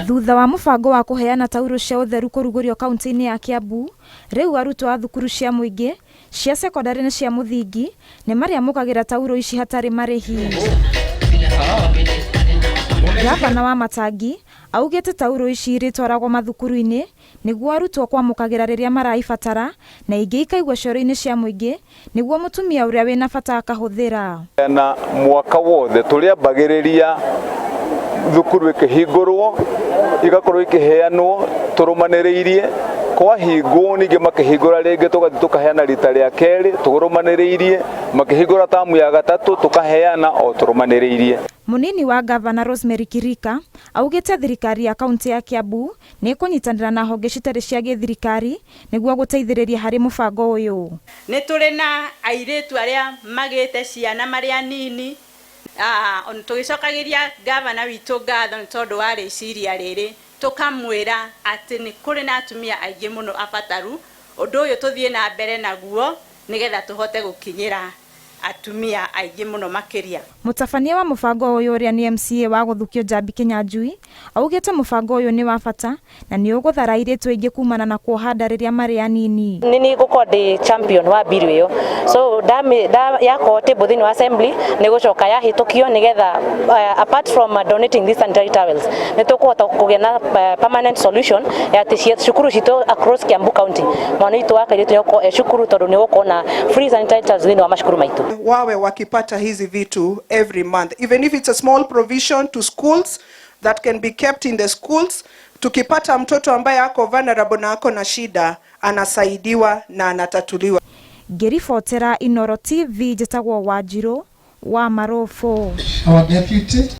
Thutha wa mũbango wa kũheana tauro cia ũtheru kũrugũrio kaunti-inĩ ya Kiambu, rĩu arutwo a thukuru cia mũingĩ cia sekondarĩ na cia mũthingi nĩ marĩamũkagĩra tauro ici hatarĩ marĩhi. Gavana wa Matangi augĩte tauro ici irĩtwaragwo mathukuru-inĩ nĩguo arutwo kwamũkagĩra rĩrĩa maraibatara na ingĩ ikaigwo cioro-inĩ cia mũingĩ nĩguo mũtumia ũrĩa wĩna bata akahũthĩra. Na mwaka wothe tũrĩambagĩrĩria thukuru ikĩhingũrwo igakorwo ikĩheanwo tũrũmanĩrĩirie, kwahingwo ningĩ makĩhingũra rĩngĩ tũgathiĩ tũkaheana rita rĩa kerĩ tũrũmanĩrĩirie, makĩhingũra tamu ya gatatũ tũkaheana o tũrũmanĩrĩirie. Munini wa Gavana Rosemary Kirika augĩte thirikari ya kaunti ya Kiambu nĩ kũnyitanĩra na honge citarĩ cia gĩthirikari nĩguo gũteithĩrĩria harĩ mũbango ũyũ. Nĩ tũrĩ na airĩtu arĩa magĩte ciana marĩ anini, tũgĩcokagĩria gavana witũ ngatho nĩ tondũ wa rĩciria rĩrĩ, tũkamwĩra atĩ nĩ kũrĩ na atumia aingĩ mũno abataru, ũndũ ũyũ tũthiĩ na mbere naguo nĩgetha tũhote gũkinyĩra atumia aingĩ mũno makĩria. Mũtabania wa mũbango ũyũ ũrĩa nĩ MCA wa Gũthukio Njambi Kĩnyanjui augĩte mũbango ũyũ nĩ wa bata na nĩ ũgũthara airĩtu aingĩ kumana na kuohanda rĩrĩa marĩ anini. Nĩ gũkorwo ndĩ champion wa bill ĩyo, so yakorwo thĩinĩ wa assembly nĩ gũcoka yahĩtũkio nĩgetha apart from donating these sanitary towels nĩ tũkũhota kũgĩa na permanent solution ya atĩ cukuru citũ across Kiambu County mwana witũ wa kairĩtu nĩ cukuru tondũ nĩ gũkorwo na free sanitary towels thĩinĩ wa macukuru maitũ. Wawe wakipata hizi vitu every month, even if it's a small provision to schools that can be kept in the schools. Tukipata mtoto ambaye ako vulnerable na ako na shida anasaidiwa na anatatuliwa. Ngĩribotera Inooro TV, njĩtagwo Wanjirũ wa Marofo. Our deputy